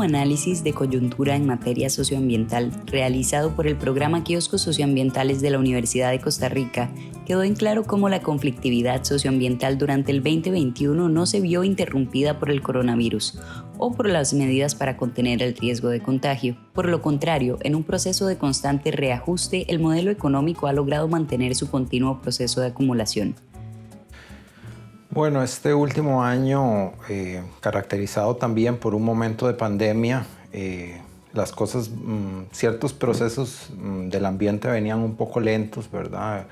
análisis de coyuntura en materia socioambiental realizado por el programa Kioscos Socioambientales de la Universidad de Costa Rica, quedó en claro cómo la conflictividad socioambiental durante el 2021 no se vio interrumpida por el coronavirus o por las medidas para contener el riesgo de contagio. Por lo contrario, en un proceso de constante reajuste, el modelo económico ha logrado mantener su continuo proceso de acumulación. Bueno, este último año, caracterizado también por un momento de pandemia, las cosas, ciertos procesos del ambiente venían un poco lentos, ¿verdad?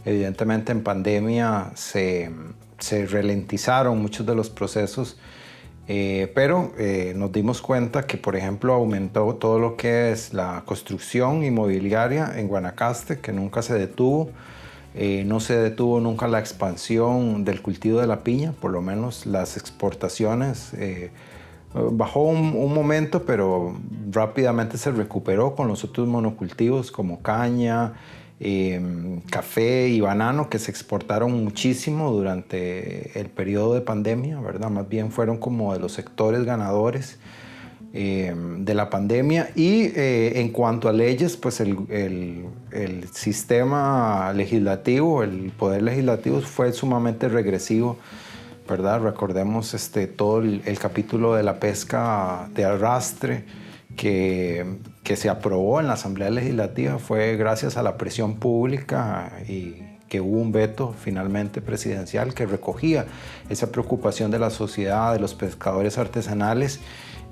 Evidentemente en pandemia se ralentizaron muchos de los procesos, pero nos dimos cuenta que, por ejemplo, aumentó todo lo que es la construcción inmobiliaria en Guanacaste, que nunca se detuvo. No se detuvo nunca la expansión del cultivo de la piña, por lo menos las exportaciones. Bajó un momento, pero rápidamente se recuperó con los otros monocultivos como caña, café y banano, que se exportaron muchísimo durante el periodo de pandemia, ¿verdad? Más bien fueron como de los sectores ganadores de la pandemia. Y en cuanto a leyes, pues el sistema legislativo, el poder legislativo fue sumamente regresivo, ¿verdad? Recordemos todo el capítulo de la pesca de arrastre que se aprobó en la Asamblea Legislativa. Fue gracias a la presión pública y que hubo un veto finalmente presidencial que recogía esa preocupación de la sociedad, de los pescadores artesanales.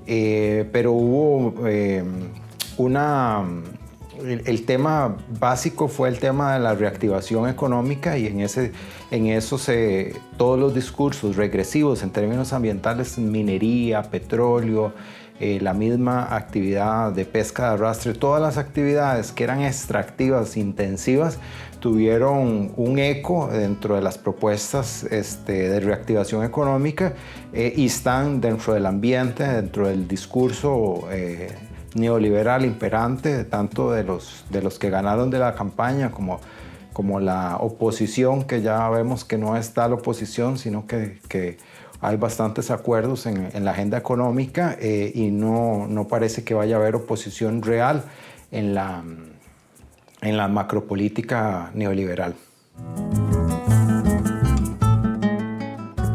Pero hubo el tema básico fue el tema de la reactivación económica, y en eso todos los discursos regresivos en términos ambientales, minería, petróleo, la misma actividad de pesca de arrastre, todas las actividades que eran extractivas, intensivas, tuvieron un eco dentro de las propuestas de reactivación económica y están dentro del ambiente, dentro del discurso neoliberal imperante, tanto de los que ganaron de la campaña como la oposición, que ya vemos que no es tal oposición, sino que hay bastantes acuerdos en la agenda económica y no parece que vaya a haber oposición real en la macropolítica neoliberal.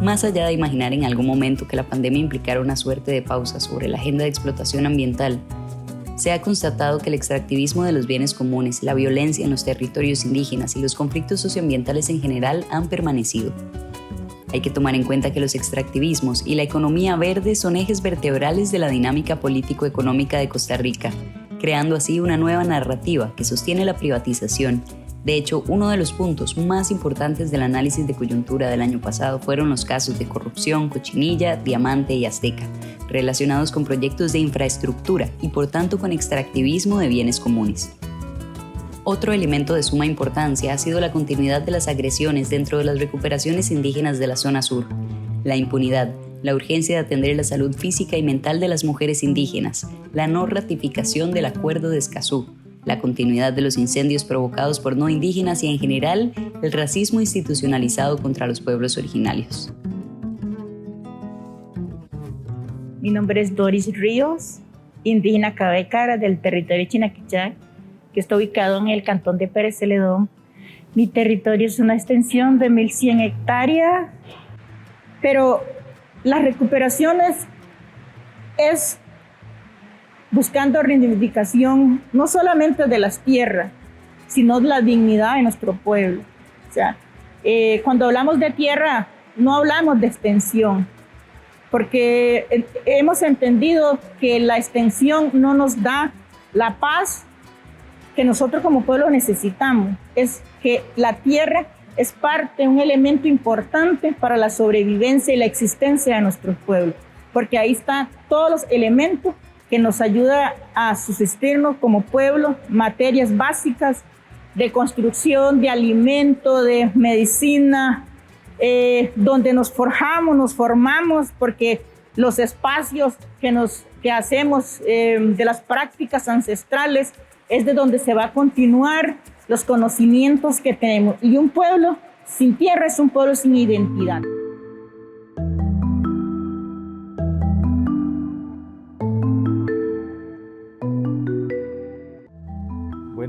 Más allá de imaginar en algún momento que la pandemia implicara una suerte de pausa sobre la agenda de explotación ambiental, se ha constatado que el extractivismo de los bienes comunes, la violencia en los territorios indígenas y los conflictos socioambientales en general han permanecido. Hay que tomar en cuenta que los extractivismos y la economía verde son ejes vertebrales de la dinámica político-económica de Costa Rica, creando así una nueva narrativa que sostiene la privatización. De hecho, uno de los puntos más importantes del análisis de coyuntura del año pasado fueron los casos de corrupción, Cochinilla, Diamante y Azteca, relacionados con proyectos de infraestructura y por tanto con extractivismo de bienes comunes. Otro elemento de suma importancia ha sido la continuidad de las agresiones dentro de las recuperaciones indígenas de la zona sur, la impunidad, la urgencia de atender la salud física y mental de las mujeres indígenas, la no ratificación del Acuerdo de Escazú, la continuidad de los incendios provocados por no indígenas y, en general, el racismo institucionalizado contra los pueblos originarios. Mi nombre es Doris Ríos, indígena Cabécara del territorio Chinaquichá, que está ubicado en el cantón de Pérez Celedón. Mi territorio es una extensión de 1.100 hectáreas, pero las recuperaciones es buscando reivindicación no solamente de las tierras, sino de la dignidad de nuestro pueblo. O sea, cuando hablamos de tierra, no hablamos de extensión, porque hemos entendido que la extensión no nos da la paz que nosotros como pueblo necesitamos. Es que la tierra es parte, un elemento importante para la sobrevivencia y la existencia de nuestros pueblos, porque ahí están todos los elementos que nos ayudan a subsistirnos como pueblo, materias básicas de construcción, de alimento, de medicina, donde nos forjamos, nos formamos, porque los espacios que hacemos de las prácticas ancestrales es de donde se va a continuar los conocimientos que tenemos. Y un pueblo sin tierra es un pueblo sin identidad.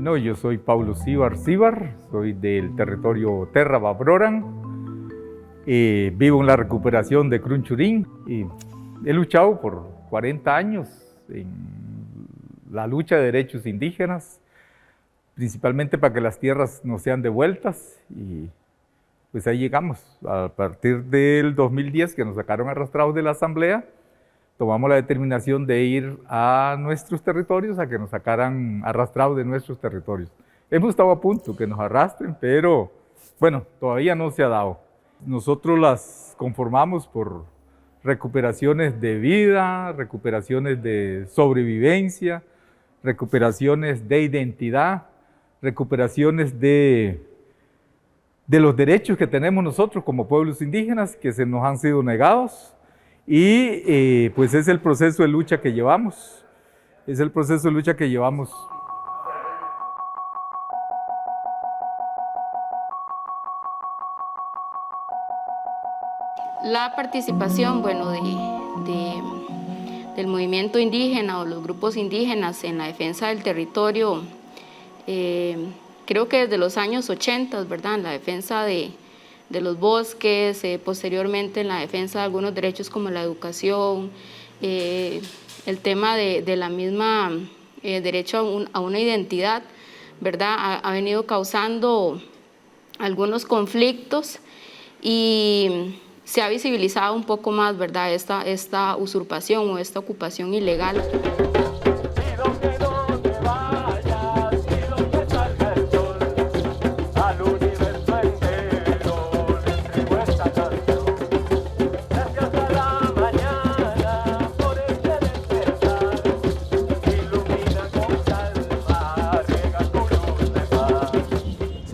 Bueno, yo soy Paulo Cibar, soy del territorio Terra Babroran, vivo en la recuperación de Crunchurín y he luchado por 40 años en la lucha de derechos indígenas, principalmente para que las tierras no sean devueltas, y pues ahí llegamos. A partir del 2010, que nos sacaron arrastrados de la asamblea, tomamos la determinación de ir a nuestros territorios, a que nos sacaran arrastrados de nuestros territorios. Hemos estado a punto que nos arrastren, pero bueno, todavía no se ha dado. Nosotros las conformamos por recuperaciones de vida, recuperaciones de sobrevivencia, recuperaciones de identidad, recuperaciones de los derechos que tenemos nosotros como pueblos indígenas que se nos han sido negados. Y pues es el proceso de lucha que llevamos, La participación, bueno, del movimiento indígena o los grupos indígenas en la defensa del territorio, creo que desde los años 80, ¿verdad?, en la defensa de los bosques, posteriormente en la defensa de algunos derechos como la educación, el tema de la misma derecho a una identidad, ¿verdad?, ha venido causando algunos conflictos y se ha visibilizado un poco más, ¿verdad?, esta usurpación o esta ocupación ilegal.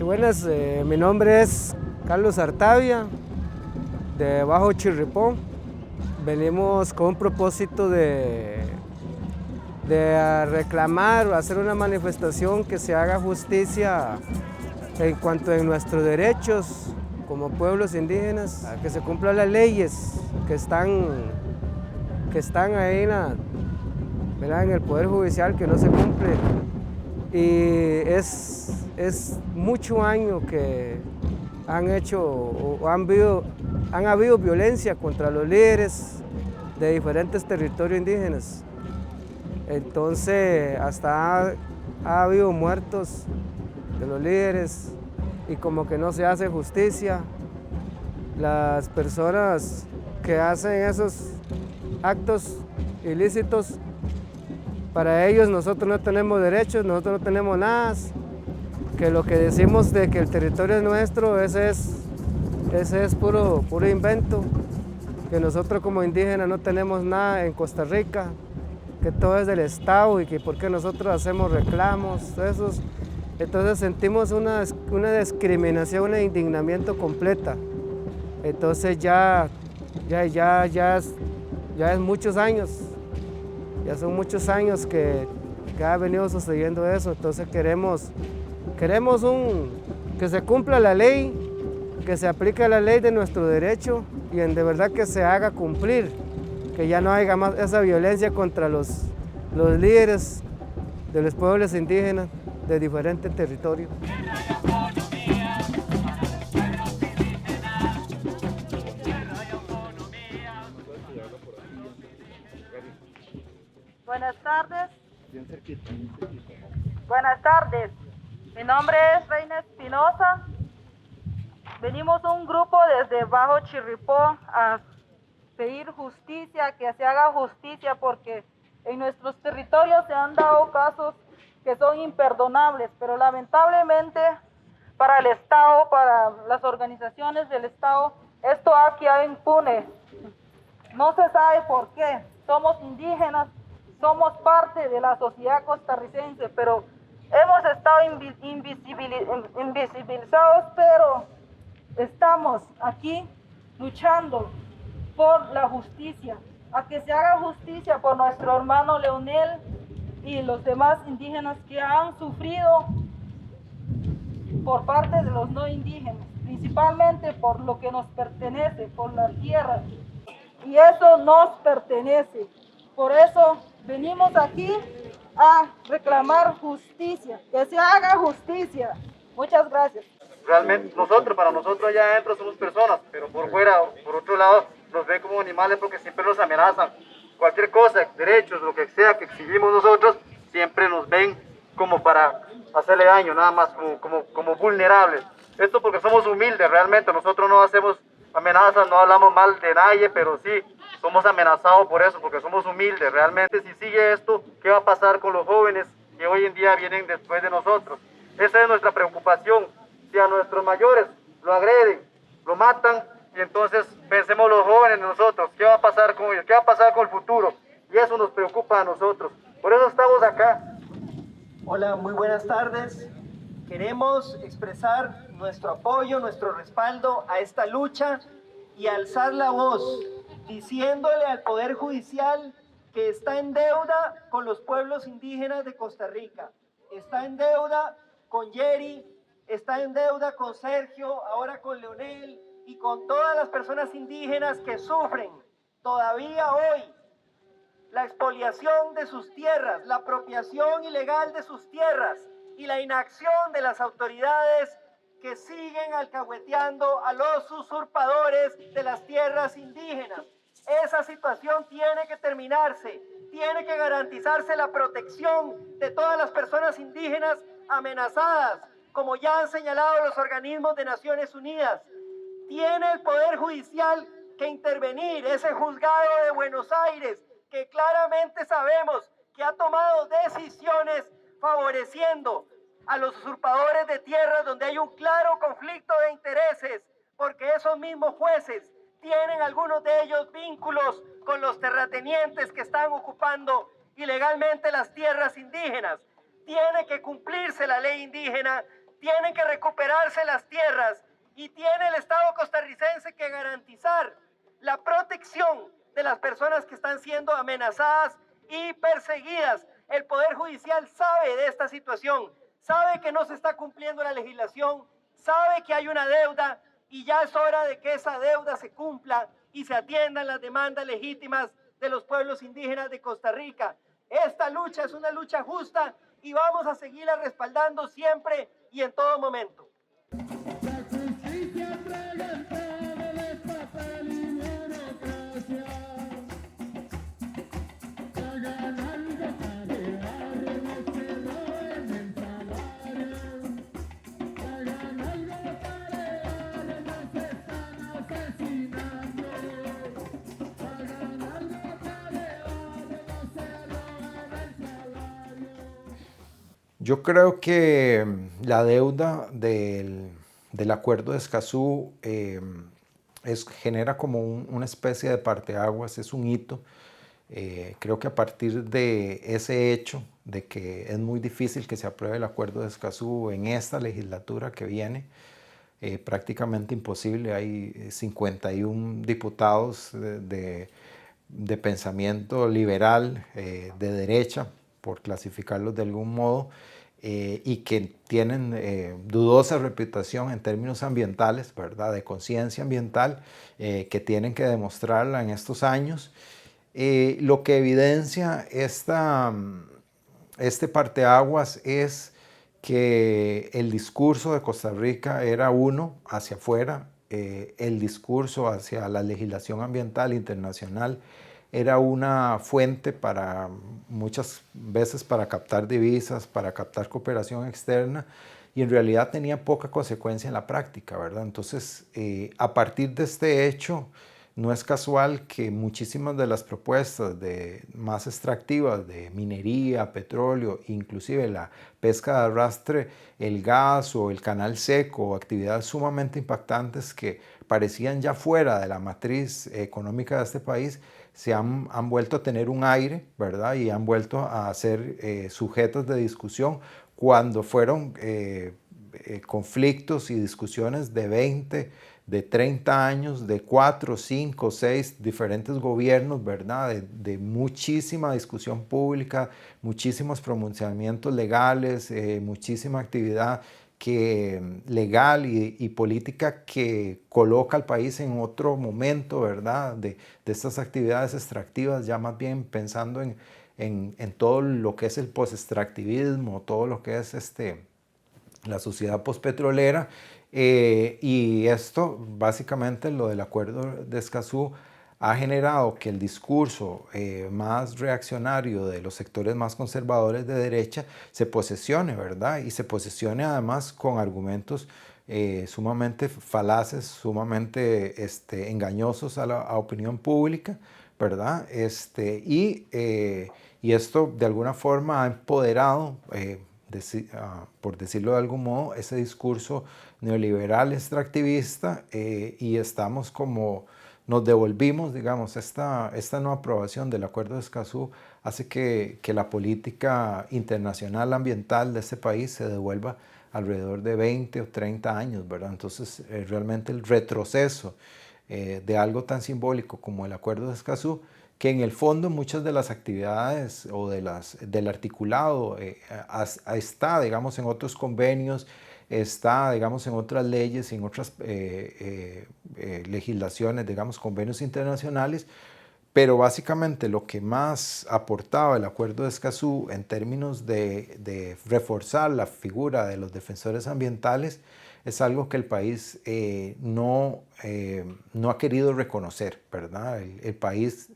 Buenas, mi nombre es Carlos Artavia, de Bajo Chirripó. Venimos con un propósito de reclamar o hacer una manifestación que se haga justicia en cuanto a nuestros derechos como pueblos indígenas, que se cumplan las leyes que están ahí en el Poder Judicial, que no se cumple. Y es mucho año que han habido violencia contra los líderes de diferentes territorios indígenas. Entonces hasta ha habido muertos de los líderes y como que no se hace justicia. Las personas que hacen esos actos ilícitos, para ellos nosotros no tenemos derechos, nosotros no tenemos nada, que lo que decimos de que el territorio es nuestro, ese es puro invento, que nosotros como indígenas no tenemos nada en Costa Rica, que todo es del Estado y que por qué nosotros hacemos reclamos, esos. Entonces sentimos una discriminación, un indignamiento completa. Entonces ya es muchos años. Ya son muchos años que ha venido sucediendo eso, entonces queremos que se cumpla la ley, que se aplique la ley de nuestro derecho y de verdad que se haga cumplir, que ya no haya más esa violencia contra los líderes de los pueblos indígenas de diferentes territorios. Buenas tardes. Buenas tardes. Mi nombre es Reina Espinosa. Venimos un grupo desde Bajo Chirripó a pedir justicia, que se haga justicia, porque en nuestros territorios se han dado casos que son imperdonables, pero lamentablemente para el Estado, para las organizaciones del Estado, esto ha quedado impune. No se sabe por qué. Somos indígenas, somos parte de la sociedad costarricense, pero hemos estado invisibilizados, pero estamos aquí luchando por la justicia, a que se haga justicia por nuestro hermano Leonel y los demás indígenas que han sufrido por parte de los no indígenas, principalmente por lo que nos pertenece, por la tierra, y eso nos pertenece. Por eso venimos aquí a reclamar justicia, que se haga justicia. Muchas gracias. Realmente para nosotros allá adentro somos personas, pero por fuera, por otro lado, nos ven como animales porque siempre nos amenazan. Cualquier cosa, derechos, lo que sea que exigimos nosotros, siempre nos ven como para hacerle daño, nada más como vulnerables. Esto porque somos humildes, realmente nosotros no hacemos amenazas, no hablamos mal de nadie, pero sí somos amenazados por eso, porque somos humildes. Realmente si sigue esto, ¿qué va a pasar con los jóvenes que hoy en día vienen después de nosotros? Esa es nuestra preocupación. Si a nuestros mayores lo agreden, lo matan, y entonces pensemos los jóvenes nosotros, ¿qué va a pasar con ellos? ¿Qué va a pasar con el futuro? Y eso nos preocupa a nosotros. Por eso estamos acá. Hola, muy buenas tardes. Queremos expresar nuestro apoyo, nuestro respaldo a esta lucha y alzar la voz diciéndole al Poder Judicial que está en deuda con los pueblos indígenas de Costa Rica, está en deuda con Yeri, está en deuda con Sergio, ahora con Leonel y con todas las personas indígenas que sufren todavía hoy la expoliación de sus tierras, la apropiación ilegal de sus tierras y la inacción de las autoridades que siguen alcahueteando a los usurpadores de las tierras indígenas. Esa situación tiene que terminarse, tiene que garantizarse la protección de todas las personas indígenas amenazadas, como ya han señalado los organismos de Naciones Unidas. Tiene el Poder Judicial que intervenir, ese juzgado de Buenos Aires, que claramente sabemos que ha tomado decisiones favoreciendo a los usurpadores de tierras donde hay un claro conflicto de intereses, porque esos mismos jueces tienen algunos de ellos vínculos con los terratenientes que están ocupando ilegalmente las tierras indígenas. Tiene que cumplirse la ley indígena, tienen que recuperarse las tierras y tiene el Estado costarricense que garantizar la protección de las personas que están siendo amenazadas y perseguidas. El Poder Judicial sabe de esta situación, sabe que no se está cumpliendo la legislación, sabe que hay una deuda y ya es hora de que esa deuda se cumpla y se atiendan las demandas legítimas de los pueblos indígenas de Costa Rica. Esta lucha es una lucha justa y vamos a seguirla respaldando siempre y en todo momento. Yo creo que la deuda del acuerdo de Escazú genera como una especie de parteaguas, es un hito. Creo que a partir de ese hecho, de que es muy difícil que se apruebe el acuerdo de Escazú en esta legislatura que viene, prácticamente imposible. Hay 51 diputados de pensamiento liberal, de derecha, por clasificarlos de algún modo, y que tienen dudosa reputación en términos ambientales, ¿verdad? De conciencia ambiental, que tienen que demostrarla en estos años. Lo que evidencia este parteaguas es que el discurso de Costa Rica era uno hacia afuera, el discurso hacia la legislación ambiental internacional era una fuente para muchas veces para captar divisas, para captar cooperación externa, y en realidad tenía poca consecuencia en la práctica, ¿verdad? Entonces, a partir de este hecho, no es casual que muchísimas de las propuestas más extractivas de minería, petróleo, inclusive la pesca de arrastre, el gas o el canal seco, actividades sumamente impactantes que parecían ya fuera de la matriz económica de este país, se han vuelto a tener un aire, ¿verdad? Y han vuelto a ser sujetos de discusión cuando fueron conflictos y discusiones de 20, de 30 años, de 4, 5, 6 diferentes gobiernos, ¿verdad? De muchísima discusión pública, muchísimos pronunciamientos legales, muchísima actividad legal y política que coloca al país en otro momento, ¿verdad? De estas actividades extractivas, ya más bien pensando en todo lo que es el post-extractivismo, todo lo que es la sociedad postpetrolera. Y esto, básicamente, lo del Acuerdo de Escazú ha generado que el discurso más reaccionario de los sectores más conservadores de derecha se posesione, ¿verdad? Y se posesione además con argumentos sumamente falaces, sumamente engañosos a la opinión pública, ¿verdad? Y esto de alguna forma ha empoderado, por decirlo de algún modo, ese discurso neoliberal extractivista, y estamos como, nos devolvimos, digamos, esta no aprobación del Acuerdo de Escazú hace que la política internacional ambiental de este país se devuelva alrededor de 20 o 30 años, ¿verdad? Entonces, realmente el retroceso de algo tan simbólico como el Acuerdo de Escazú, que en el fondo muchas de las actividades o del articulado está, digamos, en otros convenios, está, digamos, en otras leyes, en otras legislaciones, digamos, convenios internacionales, pero básicamente lo que más aportaba el Acuerdo de Escazú en términos de reforzar la figura de los defensores ambientales es algo que el país no ha querido reconocer, ¿verdad? El país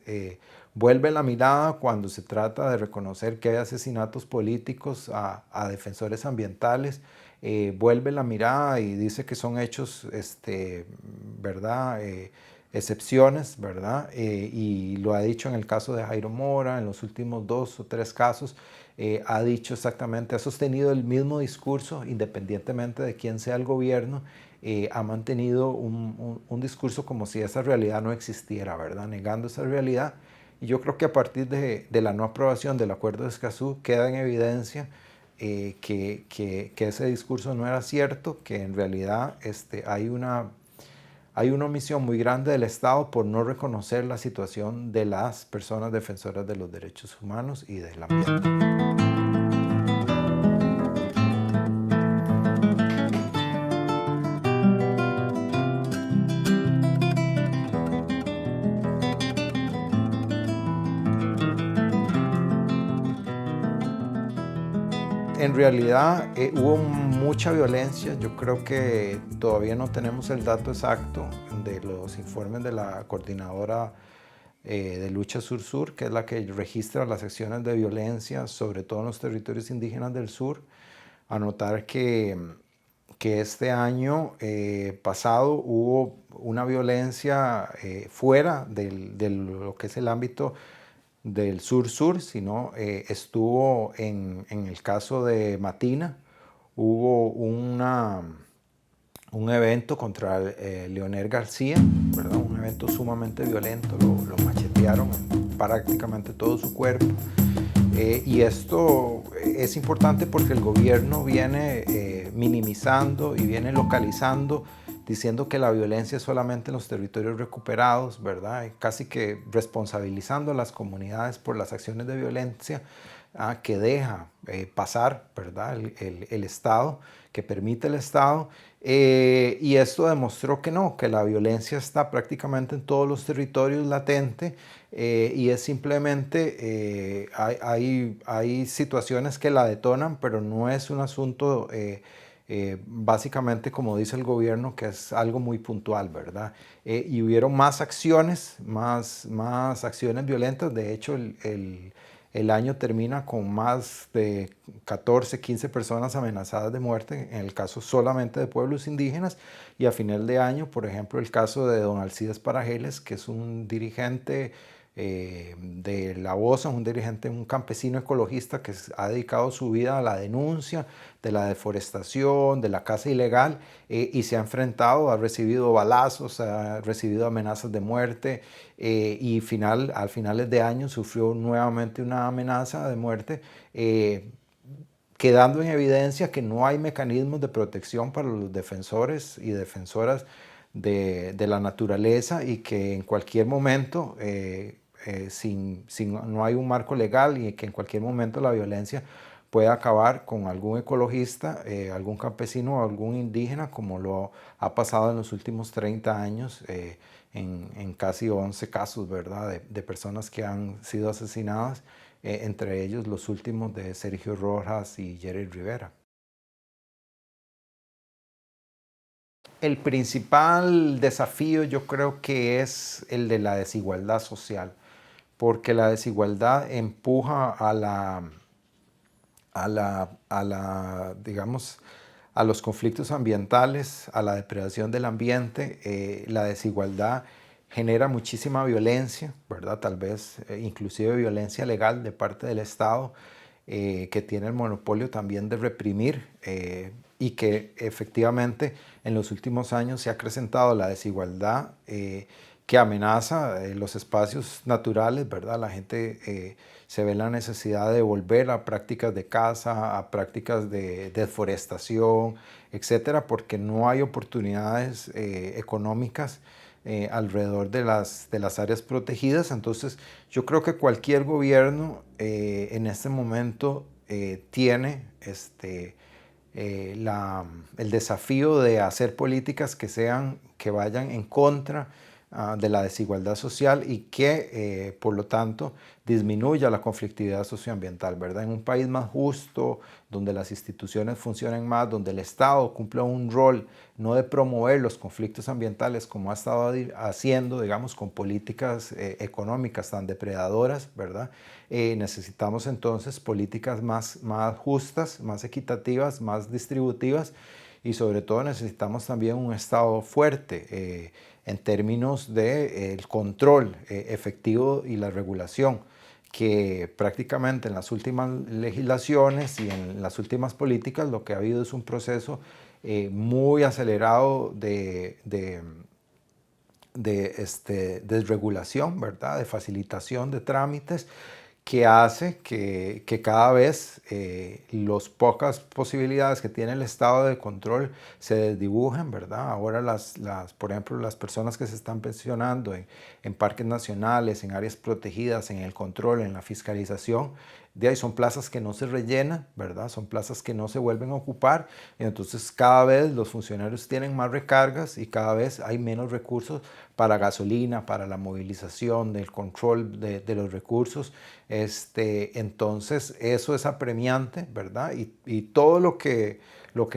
vuelve la mirada cuando se trata de reconocer que hay asesinatos políticos a defensores ambientales, vuelve la mirada y dice que son hechos, ¿verdad? Excepciones, ¿verdad? Y lo ha dicho en el caso de Jairo Mora, en los últimos 2 o 3 casos, ha dicho exactamente, ha sostenido el mismo discurso, independientemente de quién sea el gobierno, ha mantenido un discurso como si esa realidad no existiera, ¿verdad? Negando esa realidad. Y yo creo que a partir de la no aprobación del Acuerdo de Escazú queda en evidencia que ese discurso no era cierto, que en realidad hay una omisión muy grande del Estado por no reconocer la situación de las personas defensoras de los derechos humanos y del ambiente. En realidad hubo mucha violencia. Yo creo que todavía no tenemos el dato exacto de los informes de la coordinadora de lucha sur-sur, que es la que registra las acciones de violencia, sobre todo en los territorios indígenas del sur. Anotar que este año pasado hubo una violencia fuera de lo que es el ámbito del sur-sur, sino estuvo en el caso de Matina, hubo un evento contra Leonel García, ¿verdad? Un evento sumamente violento, lo machetearon en prácticamente todo su cuerpo. Y esto es importante porque el gobierno viene minimizando y viene localizando, diciendo que la violencia es solamente en los territorios recuperados, ¿verdad? Y casi que responsabilizando a las comunidades por las acciones de violencia que deja pasar, ¿verdad? El Estado, que permite el Estado. Y esto demostró que no, que la violencia está prácticamente en todos los territorios latente, y es simplemente, hay situaciones que la detonan, pero no es un asunto básicamente, como dice el gobierno, que es algo muy puntual, ¿verdad? Y hubieron más acciones, más acciones violentas. De hecho, el año termina con más de 14, 15 personas amenazadas de muerte, en el caso solamente de pueblos indígenas, y a final de año, por ejemplo, el caso de don Alcides Parajeles, que es un dirigente de La Bosa, un dirigente, un campesino ecologista que ha dedicado su vida a la denuncia de la deforestación, de la caza ilegal, y se ha enfrentado, ha recibido balazos, ha recibido amenazas de muerte, y al finales de año sufrió nuevamente una amenaza de muerte, quedando en evidencia que no hay mecanismos de protección para los defensores y defensoras de la naturaleza, y que en cualquier momento, no hay un marco legal, y que en cualquier momento la violencia puede acabar con algún ecologista, algún campesino o algún indígena, como lo ha pasado en los últimos 30 años, en casi 11 casos, ¿verdad? De personas que han sido asesinadas entre ellos los últimos de Sergio Rojas y Jerry Rivera. El principal desafío yo creo que es el de la desigualdad social, porque la desigualdad empuja digamos, a los conflictos ambientales, a la depredación del ambiente. La desigualdad genera muchísima violencia, ¿verdad? Tal vez inclusive violencia legal de parte del Estado, que tiene el monopolio también de reprimir, y que efectivamente en los últimos años se ha acrecentado la desigualdad que amenaza los espacios naturales, ¿verdad? La gente se ve la necesidad de volver a prácticas de caza, a prácticas de deforestación, etcétera, porque no hay oportunidades económicas alrededor de las áreas protegidas. Entonces, yo creo que cualquier gobierno en este momento tiene el desafío de hacer políticas que vayan en contra de la desigualdad social y que, por lo tanto, disminuya la conflictividad socioambiental, ¿verdad? En un país más justo, donde las instituciones funcionen más, donde el Estado cumpla un rol no de promover los conflictos ambientales como ha estado haciendo, digamos, con políticas económicas tan depredadoras, ¿verdad? Necesitamos entonces políticas más justas, más equitativas, más distributivas, y sobre todo necesitamos también un Estado fuerte en términos del control efectivo y la regulación, que prácticamente en las últimas legislaciones y en las últimas políticas lo que ha habido es un proceso muy acelerado de desregulación, ¿verdad? De facilitación de trámites, que hace que cada vez las pocas posibilidades que tiene el Estado de control se desdibujen, ¿verdad? Ahora, por ejemplo, las personas que se están pensionando en parques nacionales, en áreas protegidas, en el control, en la fiscalización, de ahí son plazas que no se rellenan, ¿verdad? Son plazas que no se vuelven a ocupar, y entonces cada vez los funcionarios tienen más recargas y cada vez hay menos recursos para gasolina, para la movilización, del control de los recursos. Entonces eso es apremiante, ¿verdad? Y todo lo que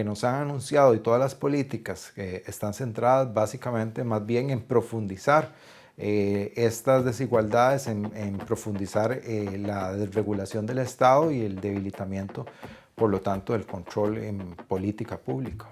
nos han anunciado y todas las políticas están centradas básicamente más bien en profundizar estas desigualdades, en profundizar la desregulación del Estado y el debilitamiento, por lo tanto, del control en política pública.